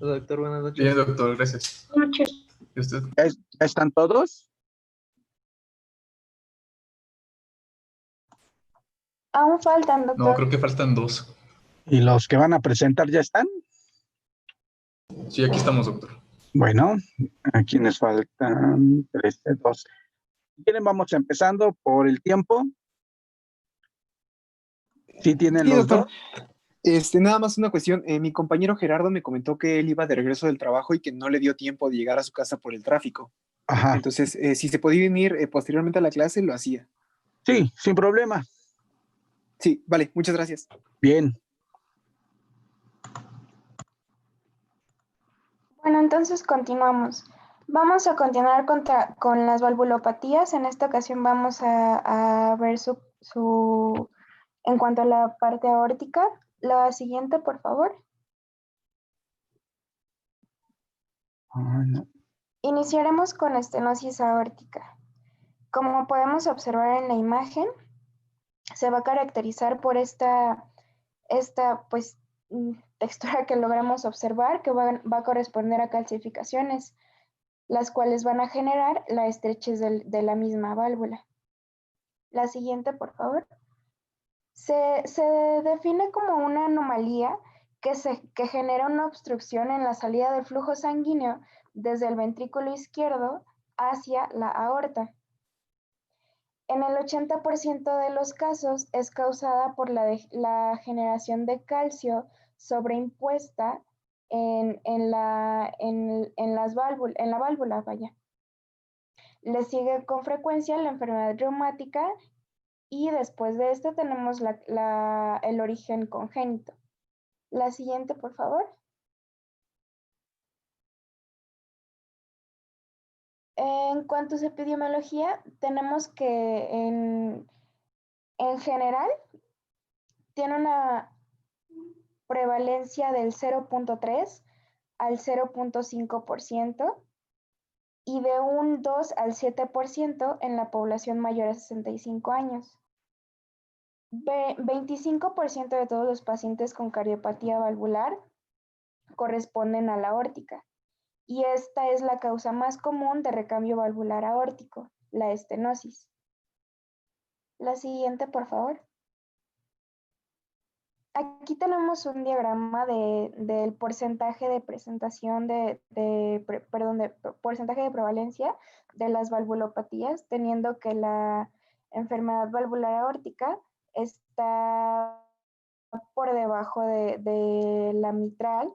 Hola, doctor, buenas noches. Bien, doctor, gracias. Buenas noches. ¿Y usted? ¿Ya están todos? Aún faltan, No, doctor. creo que faltan 2. ¿Y los que van a presentar ya están? Sí, aquí estamos, doctor. Bueno, aquí nos faltan 3, 2. Si quieren, vamos empezando por el tiempo. ¿Sí tienen Sí, los doctor. dos? Nada más una cuestión. Mi compañero Gerardo me comentó que él iba de regreso del trabajo y que no le dio tiempo de llegar a su casa por el tráfico. Ajá. Entonces, si se podía venir posteriormente a la clase, lo hacía. Sí, sin problema. Sí, vale, muchas gracias. Bien. Bueno, entonces continuamos. Vamos a continuar con las valvulopatías. En esta ocasión vamos a ver en cuanto a la parte aórtica. La siguiente, por favor. No. Iniciaremos con estenosis aórtica. Como podemos observar en la imagen, se va a caracterizar por esta pues, textura que logramos observar, que va a corresponder a calcificaciones, las cuales van a generar la estrechez de la misma válvula. La siguiente, por favor. Se define como una anomalía que genera una obstrucción en la salida del flujo sanguíneo desde el ventrículo izquierdo hacia la aorta. En el 80% de los casos es causada por la generación de calcio sobreimpuesta en la válvula, vaya. Le sigue con frecuencia la enfermedad reumática y después de esto tenemos el origen congénito. La siguiente, por favor. En cuanto a su epidemiología, tenemos que en general tiene una prevalencia del 0.3 al 0.5% y de un 2 al 7% en la población mayor a 65 años. 25% de todos los pacientes con cardiopatía valvular corresponden a la aórtica, y esta es la causa más común de recambio valvular aórtico, la estenosis. La siguiente, por favor. Aquí tenemos un diagrama del porcentaje de presentación porcentaje de prevalencia de las valvulopatías, teniendo que la enfermedad valvular aórtica está por debajo de la mitral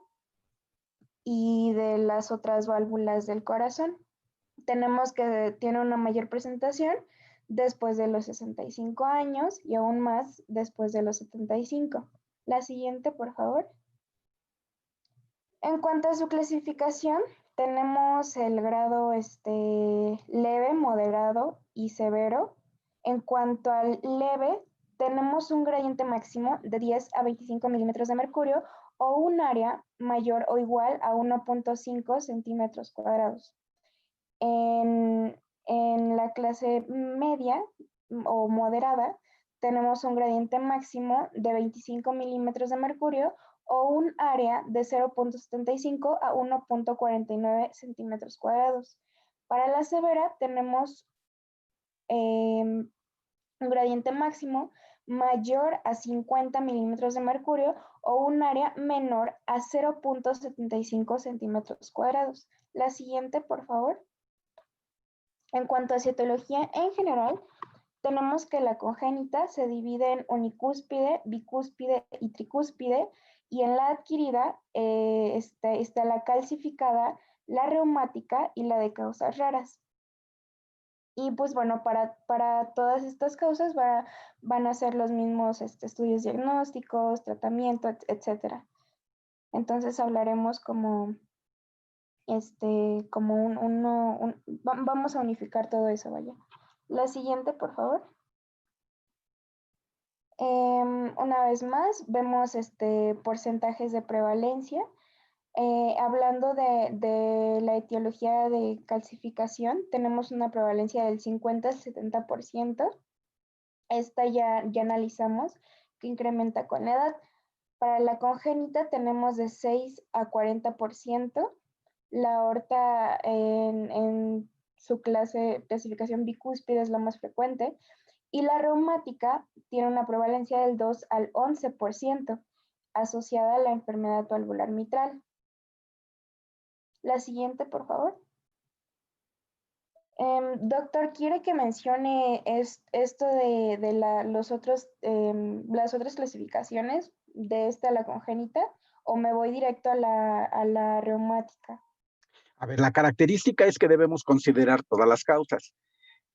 y de las otras válvulas del corazón. Tenemos que tiene una mayor presentación después de los 65 años y aún más después de los 75. La siguiente, por favor. En cuanto a su clasificación, tenemos el grado leve, moderado y severo. En cuanto al leve, tenemos un gradiente máximo de 10 a 25 milímetros de mercurio o un área mayor o igual a 1.5 centímetros cuadrados. En la clase media o moderada, tenemos un gradiente máximo de 25 milímetros de mercurio o un área de 0.75 a 1.49 centímetros cuadrados. Para la severa tenemos un gradiente máximo mayor a 50 milímetros de mercurio o un área menor a 0.75 centímetros cuadrados. La siguiente, por favor. En cuanto a citología en general, tenemos que la congénita se divide en unicúspide, bicúspide y tricúspide, y en la adquirida está la calcificada, la reumática y la de causas raras. Y pues bueno, para todas estas causas van a ser los mismos estudios diagnósticos, tratamiento, etc. Entonces hablaremos como vamos a unificar todo eso, vaya. La siguiente, por favor. Una vez más, vemos porcentajes de prevalencia. Hablando de la etiología de calcificación, tenemos una prevalencia del 50 al 70%. Esta ya analizamos que incrementa con la edad. Para la congénita tenemos de 6 a 40%. La aorta en su clasificación bicúspide es la más frecuente. Y la reumática tiene una prevalencia del 2 al 11% asociada a la enfermedad valvular mitral. La siguiente, por favor. Doctor, ¿quiere que mencione esto de las otras clasificaciones de esta a la congénita o me voy directo a la reumática? A ver, la característica es que debemos considerar todas las causas.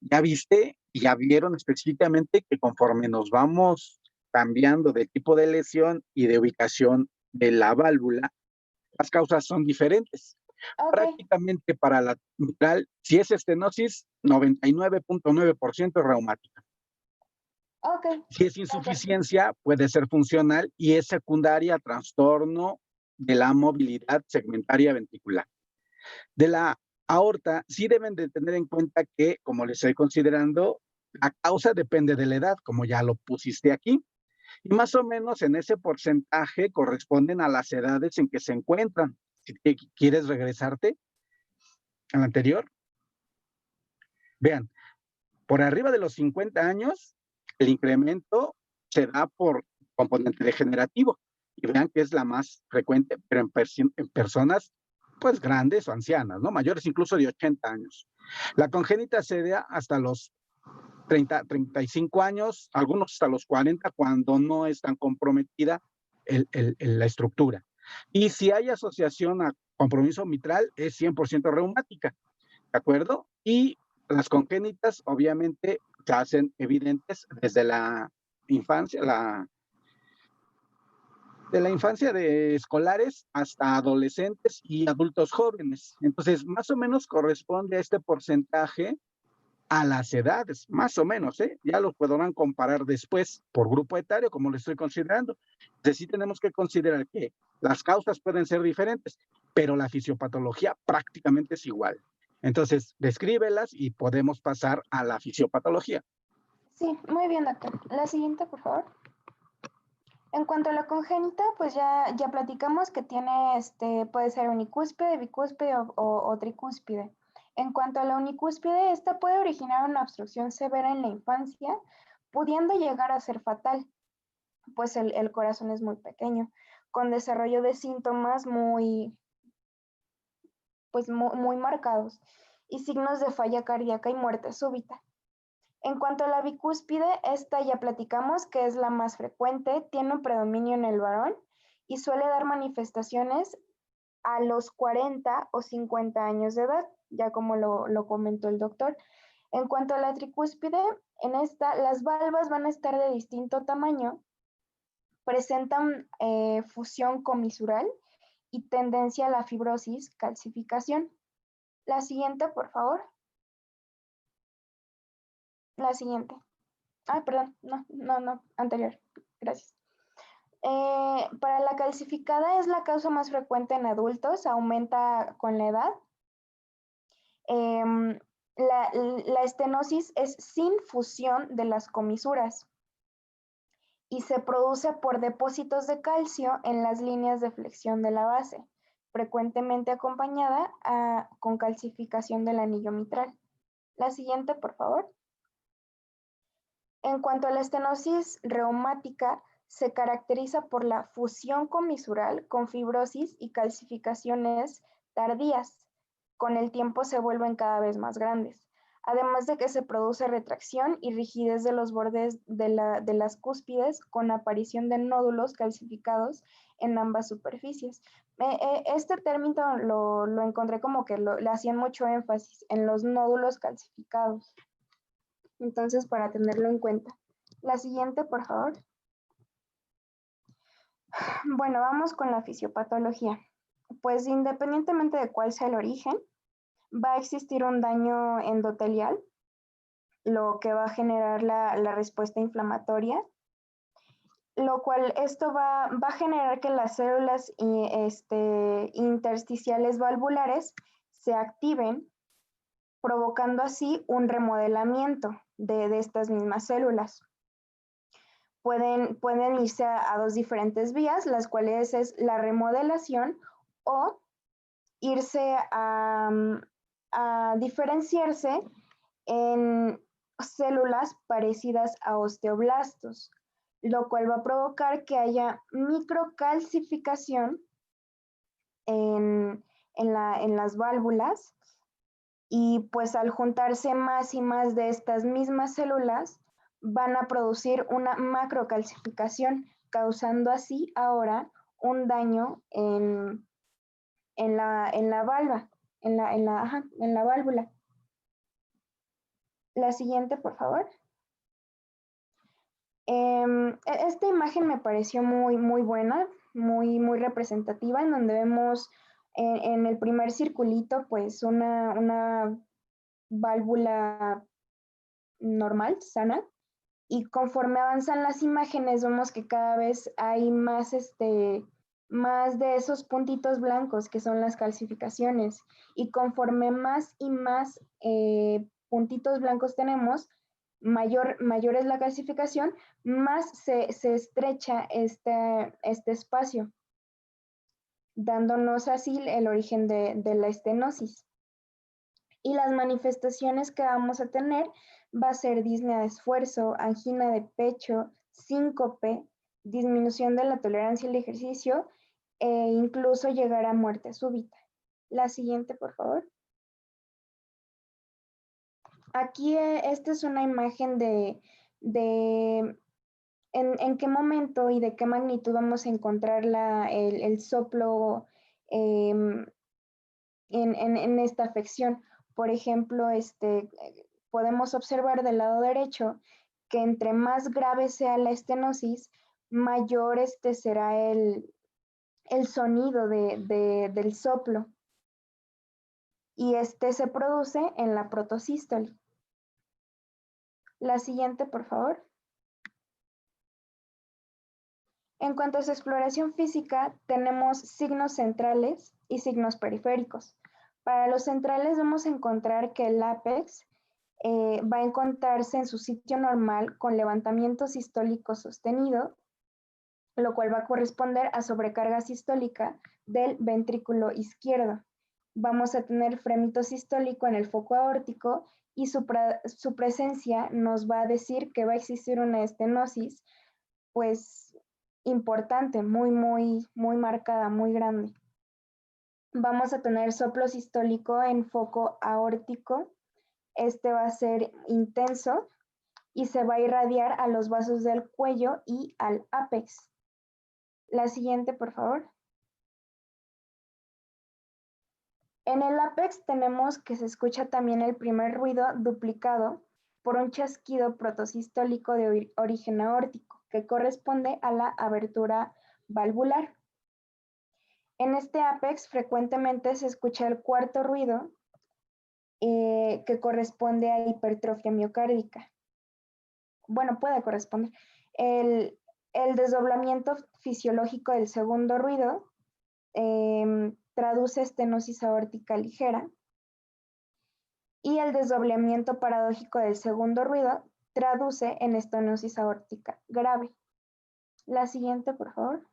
Ya viste, ya vieron específicamente que conforme nos vamos cambiando de tipo de lesión y de ubicación de la válvula, las causas son diferentes. Ok, Prácticamente para la mitral, si es estenosis, 99.9% es reumática. ok. Si es insuficiencia, puede ser funcional y es secundaria a trastorno de la movilidad segmentaria ventricular. De la aorta, sí deben de tener en cuenta que, como les estoy considerando, la causa depende de la edad, como ya lo pusiste aquí, y más o menos en ese porcentaje corresponden a las edades en que se encuentran. Si quieres regresarte al anterior, vean, por arriba de los 50 años, el incremento se da por componente degenerativo, y vean que es la más frecuente, pero en personas pues grandes o ancianas, ¿no? Mayores incluso de 80 años. La congénita se da hasta los 30, 35 años, algunos hasta los 40, cuando no es tan comprometida la estructura. Y si hay asociación a compromiso mitral, es 100% reumática, ¿de acuerdo? Y las congénitas, obviamente, se hacen evidentes desde la infancia, de la infancia de escolares hasta adolescentes y adultos jóvenes. Entonces, más o menos corresponde a este porcentaje a las edades, más o menos, ¿eh? Ya lo podrán comparar después por grupo etario, como lo estoy considerando. Entonces, sí tenemos que considerar que las causas pueden ser diferentes, pero la fisiopatología prácticamente es igual. Entonces, descríbelas y podemos pasar a la fisiopatología. Sí, muy bien, doctor. La siguiente, por favor. En cuanto a la congénita, pues ya platicamos que tiene, puede ser unicúspide, bicúspide o tricúspide. En cuanto a la unicúspide, esta puede originar una obstrucción severa en la infancia, pudiendo llegar a ser fatal, pues el corazón es muy pequeño, con desarrollo de síntomas muy marcados y signos de falla cardíaca y muerte súbita. En cuanto a la bicúspide, esta ya platicamos que es la más frecuente, tiene un predominio en el varón y suele dar manifestaciones a los 40 o 50 años de edad, ya como lo comentó el doctor. En cuanto a la tricúspide, en esta las valvas van a estar de distinto tamaño, presentan fusión comisural y tendencia a la fibrosis, calcificación. La siguiente, por favor. La siguiente. Ah, perdón, no, anterior. Gracias. Para la calcificada es la causa más frecuente en adultos, aumenta con la edad. La estenosis es sin fusión de las comisuras y se produce por depósitos de calcio en las líneas de flexión de la base, frecuentemente acompañada con calcificación del anillo mitral. La siguiente, por favor. En cuanto a la estenosis reumática, se caracteriza por la fusión comisural con fibrosis y calcificaciones tardías. Con el tiempo se vuelven cada vez más grandes, además de que se produce retracción y rigidez de los bordes de las cúspides con aparición de nódulos calcificados en ambas superficies. Este término lo encontré como que le hacían mucho énfasis en los nódulos calcificados. Entonces, para tenerlo en cuenta. La siguiente, por favor. Bueno, vamos con la fisiopatología. Pues independientemente de cuál sea el origen, va a existir un daño endotelial, lo que va a generar la respuesta inflamatoria, lo cual esto va a generar que las células intersticiales valvulares se activen, provocando así un remodelamiento de estas mismas células. pueden irse a dos diferentes vías, las cuales es la remodelación o irse a diferenciarse en células parecidas a osteoblastos, lo cual va a provocar que haya microcalcificación en las válvulas, y pues al juntarse más y más de estas mismas células van a producir una macrocalcificación, causando así ahora un daño en la válvula, en la válvula. La siguiente, por favor. Esta imagen me pareció muy buena, muy representativa, en donde vemos en el primer circulito pues una válvula normal, sana, y conforme avanzan las imágenes vemos que cada vez hay más de esos puntitos blancos que son las calcificaciones, y conforme más y más puntitos blancos tenemos, mayor es la calcificación, más se estrecha este espacio, dándonos así el origen de la estenosis. Y las manifestaciones que vamos a tener va a ser disnea de esfuerzo, angina de pecho, síncope, disminución de la tolerancia al ejercicio e incluso llegar a muerte súbita. La siguiente, por favor. Aquí esta es una imagen de en qué momento y de qué magnitud vamos a encontrar el soplo en esta afección. Por ejemplo, podemos observar del lado derecho que entre más grave sea la estenosis, mayor será el sonido del soplo. Y se produce en la protosístole. La siguiente, por favor. En cuanto a su exploración física, tenemos signos centrales y signos periféricos. Para los centrales vamos a encontrar que el ápex va a encontrarse en su sitio normal con levantamiento sistólico sostenido, lo cual va a corresponder a sobrecarga sistólica del ventrículo izquierdo. Vamos a tener fremito sistólico en el foco aórtico y su presencia nos va a decir que va a existir una estenosis, pues importante, muy marcada, muy grande. Vamos a tener soplo sistólico en foco aórtico. Este va a ser intenso y se va a irradiar a los vasos del cuello y al ápex. La siguiente, por favor. En el ápex tenemos que se escucha también el primer ruido duplicado por un chasquido protosistólico de origen aórtico, que corresponde a la abertura valvular. En este ápex frecuentemente se escucha el cuarto ruido, que corresponde a hipertrofia miocárdica. Bueno, puede corresponder. El desdoblamiento fisiológico del segundo ruido traduce estenosis aórtica ligera, y el desdoblamiento paradójico del segundo ruido traduce en estenosis aórtica grave. La siguiente, por favor.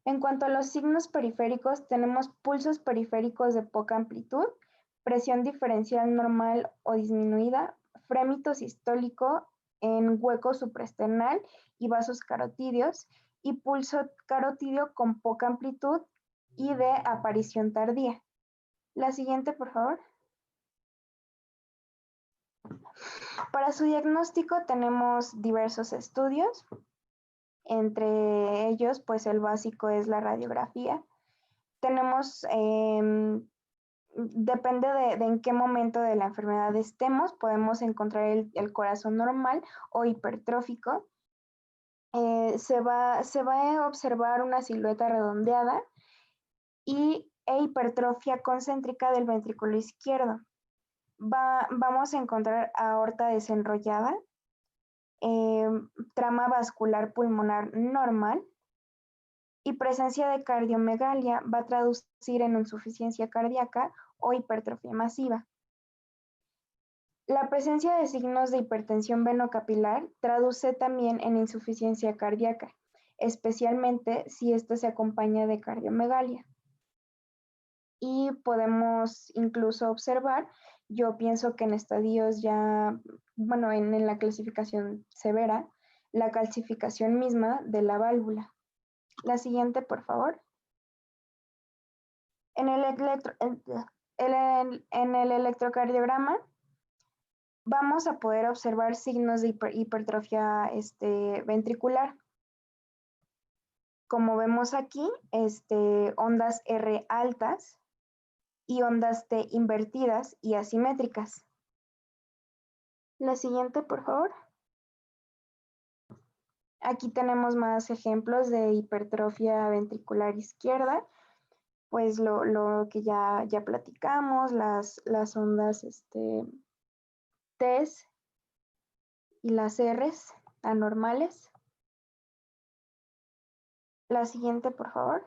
En cuanto a los signos periféricos, tenemos pulsos periféricos de poca amplitud, presión diferencial normal o disminuida, frémito sistólico en hueco supraesternal y vasos carotídeos, y pulso carotídeo con poca amplitud y de aparición tardía. La siguiente, por favor. Para su diagnóstico tenemos diversos estudios. Entre ellos, pues el básico es la radiografía. Tenemos, depende de en qué momento de la enfermedad estemos, podemos encontrar el corazón normal o hipertrófico. Se va a observar una silueta redondeada e hipertrofia concéntrica del ventrículo izquierdo. Vamos a encontrar aorta desenrollada, trama vascular pulmonar normal, y presencia de cardiomegalia va a traducir en insuficiencia cardíaca o hipertrofia masiva. La presencia de signos de hipertensión venocapilar traduce también en insuficiencia cardíaca, especialmente si esta se acompaña de cardiomegalia. Y podemos incluso observar, yo pienso que en estadios ya, bueno, en la clasificación severa, la calcificación misma de la válvula. La siguiente, por favor. En el electrocardiograma vamos a poder observar signos de hipertrofia ventricular. Como vemos aquí, ondas R altas y ondas T invertidas y asimétricas. La siguiente, por favor. Aquí tenemos más ejemplos de hipertrofia ventricular izquierda, pues lo que ya platicamos, las ondas T's y las R's anormales. La siguiente, por favor.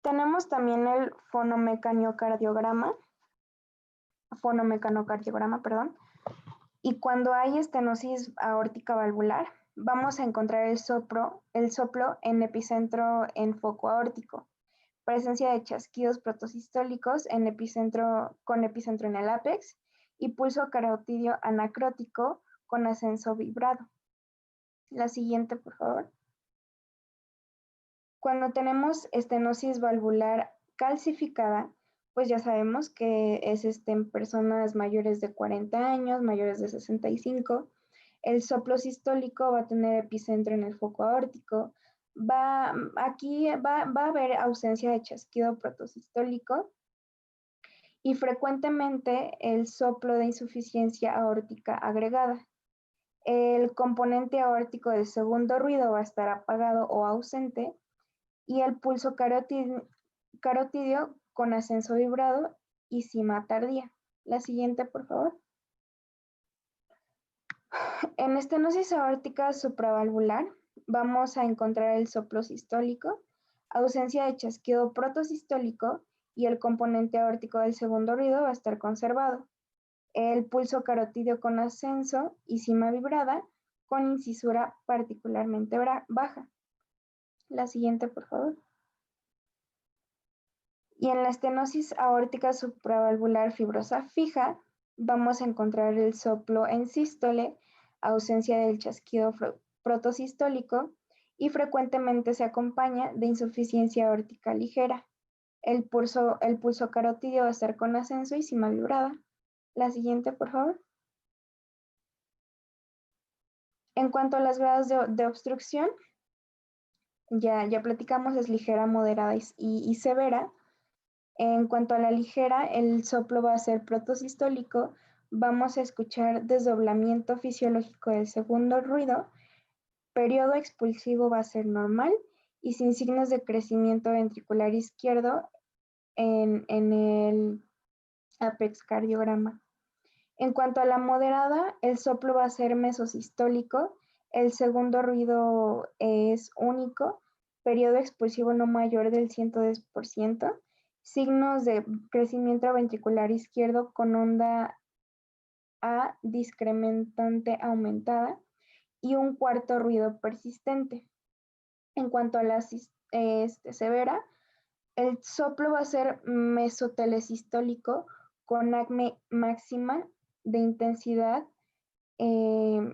Tenemos también el fonomecanocardiograma, perdón. Y cuando hay estenosis aórtica valvular, vamos a encontrar el soplo en epicentro en foco aórtico, presencia de chasquidos protosistólicos con epicentro en el ápex y pulso carotidio anacrótico con ascenso vibrado. La siguiente, por favor. Cuando tenemos estenosis valvular calcificada, pues ya sabemos que es en personas mayores de 40 años, mayores de 65. El soplo sistólico va a tener epicentro en el foco aórtico. Aquí va a haber ausencia de chasquido protosistólico y frecuentemente el soplo de insuficiencia aórtica agregada. El componente aórtico del segundo ruido va a estar apagado o ausente y el pulso carotidio con ascenso vibrado y cima tardía. La siguiente, por favor. En estenosis aórtica supravalvular vamos a encontrar el soplo sistólico, ausencia de chasquido protosistólico y el componente aórtico del segundo ruido va a estar conservado. El pulso carotidio con ascenso y cima vibrada con incisura particularmente baja. La siguiente, por favor. Y en la estenosis aórtica supravalvular fibrosa fija, vamos a encontrar el soplo en sístole, ausencia del chasquido protosistólico y frecuentemente se acompaña de insuficiencia aórtica ligera. El pulso carotidio va a estar con ascenso y cima vibrada. La siguiente, por favor. En cuanto a los grados de obstrucción, ya platicamos, es ligera, moderada y severa. En cuanto a la ligera, el soplo va a ser protosistólico, vamos a escuchar desdoblamiento fisiológico del segundo ruido, periodo expulsivo va a ser normal y sin signos de crecimiento ventricular izquierdo en el apex cardiograma. En cuanto a la moderada, el soplo va a ser mesosistólico, el segundo ruido es único, periodo expulsivo no mayor del 110%, signos de crecimiento ventricular izquierdo con onda A discrementante aumentada y un cuarto ruido persistente. En cuanto a la severa, el soplo va a ser mesotelesistólico con acme máxima de intensidad. El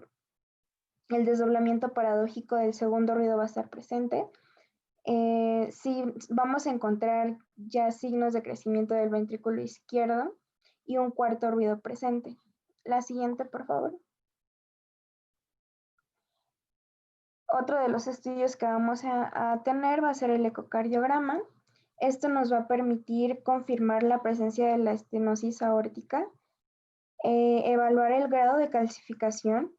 desdoblamiento paradójico del segundo ruido va a estar presente. Sí, vamos a encontrar ya signos de crecimiento del ventrículo izquierdo y un cuarto ruido presente. La siguiente, por favor. Otro de los estudios que vamos a tener va a ser el ecocardiograma. Esto nos va a permitir confirmar la presencia de la estenosis aórtica, evaluar el grado de calcificación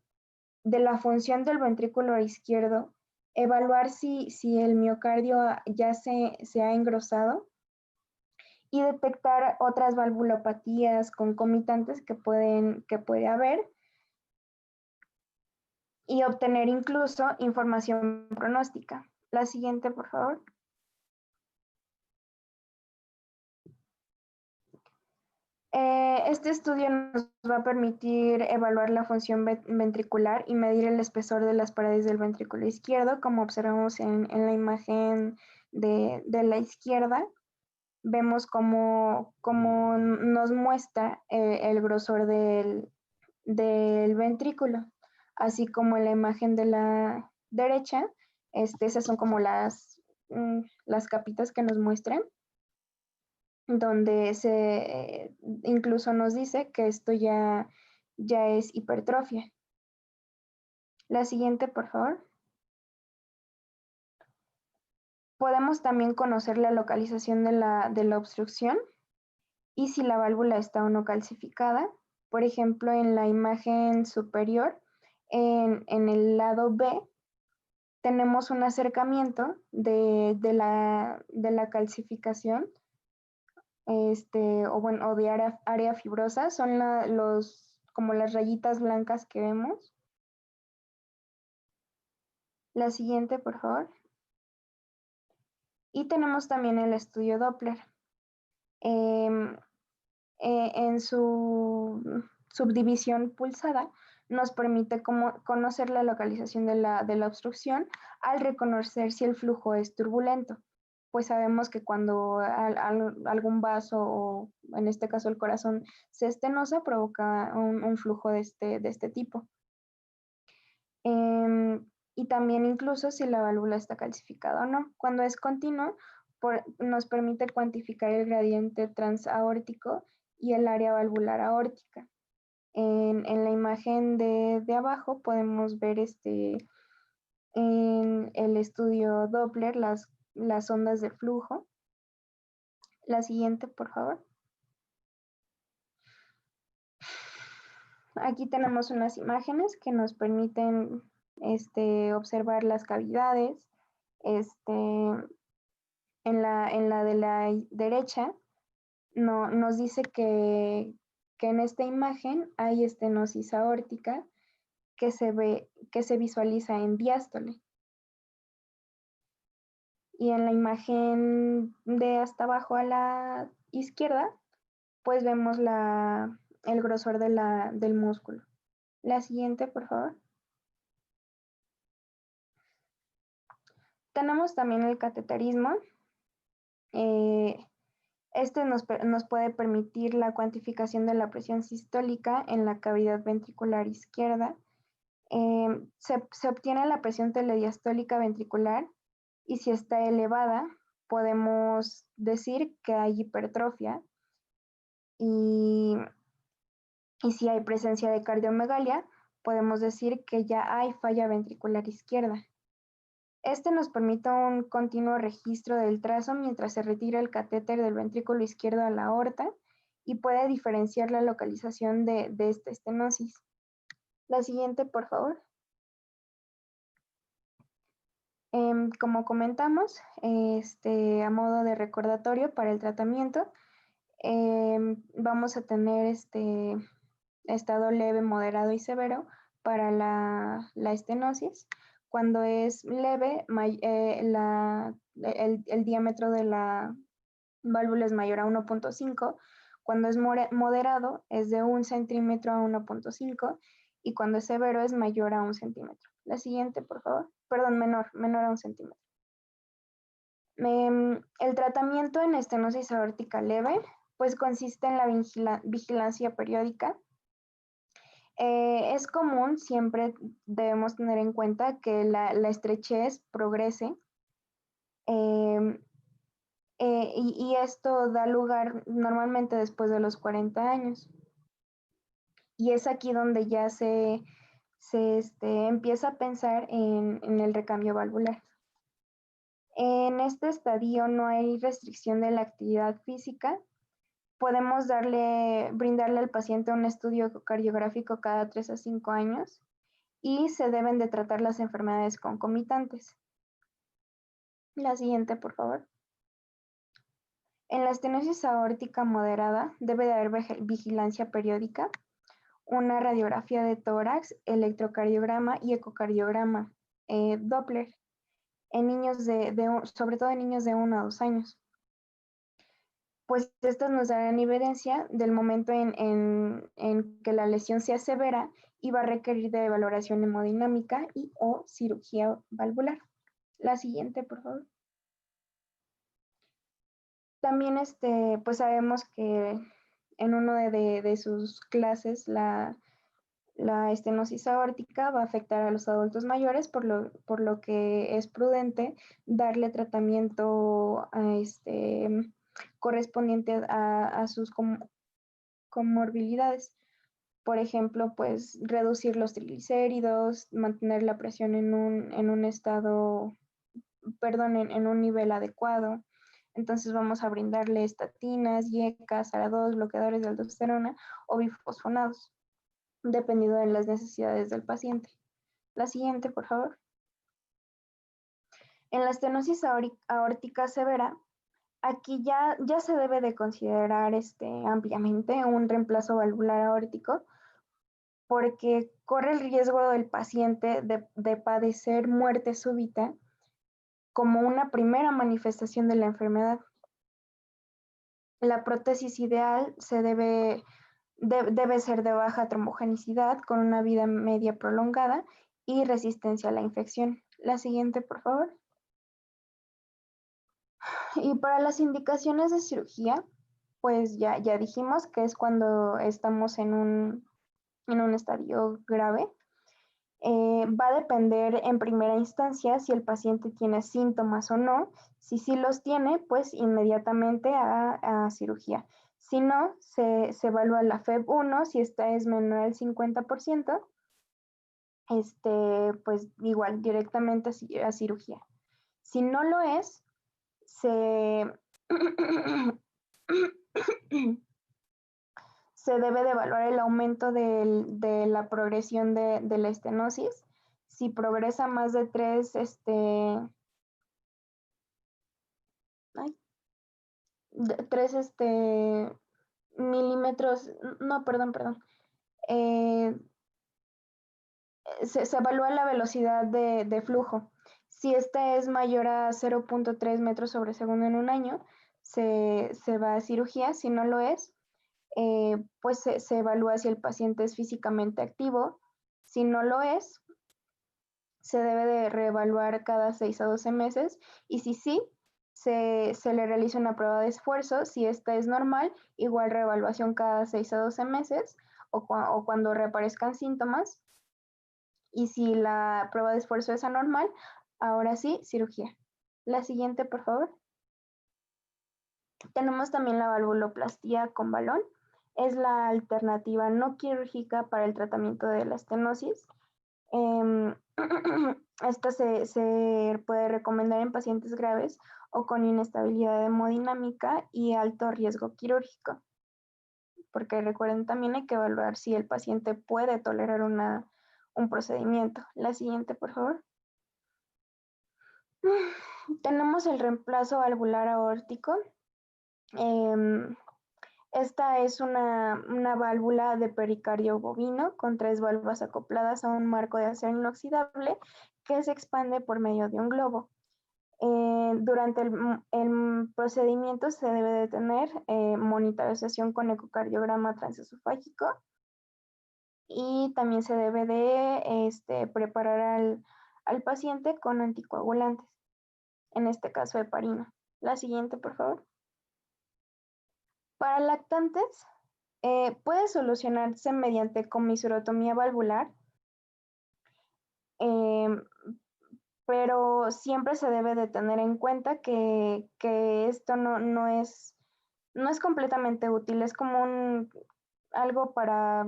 de la función del ventrículo izquierdo, evaluar si el miocardio ya se ha engrosado y detectar otras valvulopatías concomitantes que puede haber y obtener incluso información pronóstica. La siguiente, por favor. Este estudio nos va a permitir evaluar la función ventricular y medir el espesor de las paredes del ventrículo izquierdo, como observamos en la imagen de la izquierda. Vemos cómo nos muestra el grosor del ventrículo, así como en la imagen de la derecha. Esas son como las capitas que nos muestran, donde incluso nos dice que esto ya es hipertrofia. La siguiente, por favor. Podemos también conocer la localización de la obstrucción y si la válvula está o no calcificada. Por ejemplo, en la imagen superior, en el lado B, tenemos un acercamiento de la calcificación, o de área fibrosa. Son como las rayitas blancas que vemos. La siguiente, por favor. Y tenemos también el estudio Doppler. En su subdivisión pulsada, nos permite conocer la localización de la obstrucción al reconocer si el flujo es turbulento. Pues sabemos que cuando algún vaso, o en este caso el corazón, se estenosa, provoca un flujo de este tipo. Y también incluso si la válvula está calcificada o no. Cuando es continuo, nos permite cuantificar el gradiente transaórtico y el área valvular aórtica. En la imagen de abajo podemos ver en el estudio Doppler las ondas de flujo. La siguiente, por favor. Aquí tenemos unas imágenes que nos permiten observar las cavidades. En la de la derecha nos dice que en esta imagen hay estenosis aórtica que se visualiza en diástole. Y en la imagen de hasta abajo a la izquierda, pues vemos el grosor del músculo. La siguiente, por favor. Tenemos también el cateterismo. Nos puede permitir la cuantificación de la presión sistólica en la cavidad ventricular izquierda. Se obtiene la presión telediastólica ventricular y si está elevada, podemos decir que hay hipertrofia. Y si hay presencia de cardiomegalia, podemos decir que ya hay falla ventricular izquierda. Nos permite un continuo registro del trazo mientras se retira el catéter del ventrículo izquierdo a la aorta y puede diferenciar la localización de esta estenosis. La siguiente, por favor. Como comentamos, a modo de recordatorio para el tratamiento, vamos a tener estado leve, moderado y severo para la estenosis. Cuando es leve, el diámetro de la válvula es mayor a 1.5. Cuando es moderado, es de 1 centímetro a 1.5. Y cuando es severo, es mayor a 1 centímetro. La siguiente, por favor. Perdón, menor a 1 centímetro. El tratamiento en estenosis aórtica leve, pues consiste en la vigilancia periódica. Es común, siempre debemos tener en cuenta que la estrechez progrese, y esto da lugar normalmente después de los 40 años. Y es aquí donde ya se empieza a pensar en el recambio valvular. En este estadio no hay restricción de la actividad física. Podemos brindarle al paciente un estudio ecocardiográfico cada 3 a 5 años y se deben de tratar las enfermedades concomitantes. La siguiente, por favor. En la estenosis aórtica moderada debe de haber vigilancia periódica, una radiografía de tórax, electrocardiograma y ecocardiograma Doppler, en niños sobre todo en niños de 1 a 2 años. pues estas nos darán evidencia del momento en que la lesión sea severa y va a requerir de valoración hemodinámica y o cirugía valvular. La siguiente, por favor. También pues sabemos que en uno de sus clases la estenosis aórtica va a afectar a los adultos mayores, por lo que es prudente darle tratamiento correspondiente a sus comorbilidades. Por ejemplo, pues reducir los triglicéridos, mantener la presión en un estado, perdón, en un nivel adecuado. Entonces vamos a brindarle estatinas, IECA, SARA-2, bloqueadores de aldosterona o bifosfonados, dependiendo de las necesidades del paciente. La siguiente, por favor. En la estenosis aórtica severa, aquí ya se debe de considerar ampliamente un reemplazo valvular aórtico, porque corre el riesgo del paciente de padecer muerte súbita como una primera manifestación de la enfermedad. La prótesis ideal debe ser de baja trombogenicidad, con una vida media prolongada y resistencia a la infección. La siguiente, por favor. Y para las indicaciones de cirugía, pues ya dijimos que es cuando estamos en un estadio grave. Va a depender en primera instancia si el paciente tiene síntomas o no. Si sí los tiene, pues inmediatamente a cirugía. Si no, se evalúa la FEV1, si esta es menor al 50%, pues igual, directamente a cirugía. Si no lo es, se debe de evaluar el aumento de la progresión de la estenosis. Si progresa más de 3 milímetros, no, perdón. Se evalúa la velocidad de flujo. Si esta es mayor a 0.3 metros sobre segundo en un año, se va a cirugía. Si no lo es, pues se evalúa si el paciente es físicamente activo. Si no lo es, se debe de reevaluar cada 6 a 12 meses, y si sí, se le realiza una prueba de esfuerzo. Si esta es normal, igual reevaluación cada 6 a 12 meses o cuando reaparezcan síntomas. Y si la prueba de esfuerzo es anormal, ahora sí, cirugía. La siguiente, por favor. Tenemos también la valvuloplastía con balón. Es la alternativa no quirúrgica para el tratamiento de la estenosis. Esta se puede recomendar en pacientes graves o con inestabilidad hemodinámica y alto riesgo quirúrgico, porque recuerden, también hay que evaluar si el paciente puede tolerar un procedimiento. La siguiente, por favor. Tenemos el reemplazo valvular aórtico. Esta es una válvula de pericardio bovino con 3 válvulas acopladas a un marco de acero inoxidable que se expande por medio de un globo. Durante el procedimiento se debe de tener monitorización con ecocardiograma transesofágico, y también se debe de preparar al paciente con anticoagulantes, en este caso heparina. La siguiente, por favor. Para lactantes, puede solucionarse mediante comisurotomía valvular, pero siempre se debe de tener en cuenta que esto no es completamente útil. Es como algo para,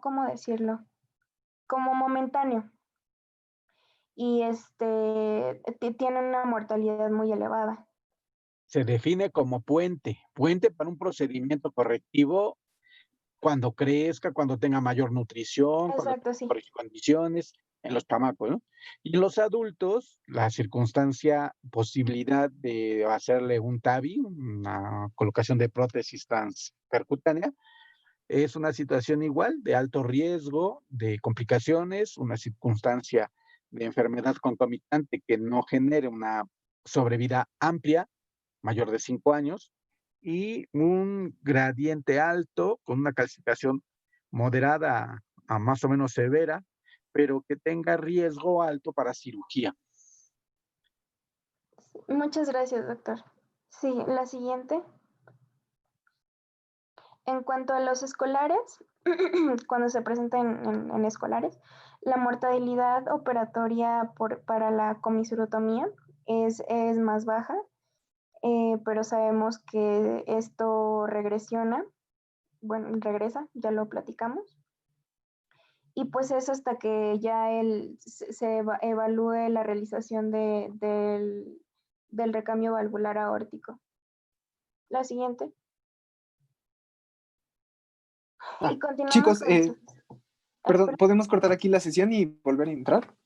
¿cómo decirlo? Como momentáneo. Y tiene una mortalidad muy elevada. Se define como puente para un procedimiento correctivo cuando crezca, cuando tenga mayor nutrición, Exacto, sí. por condiciones en los chamacos, ¿no? Y en los adultos, la posibilidad de hacerle un TAVI, una colocación de prótesis transpercutánea, es una situación igual de alto riesgo de complicaciones, una circunstancia de enfermedad concomitante que no genere una sobrevida amplia, mayor de 5 años, y un gradiente alto con una calcificación moderada a más o menos severa, pero que tenga riesgo alto para cirugía. Muchas gracias, doctor. Sí, la siguiente. En cuanto a los escolares, cuando se presenta en escolares, la mortalidad operatoria para la comisurotomía es más baja, pero sabemos que esto regresa, ya lo platicamos. Y pues es hasta que ya se evalúe la realización del recambio valvular aórtico. La siguiente. Ah, Y continuamos chicos, con perdón, ¿podemos cortar aquí la sesión y volver a entrar?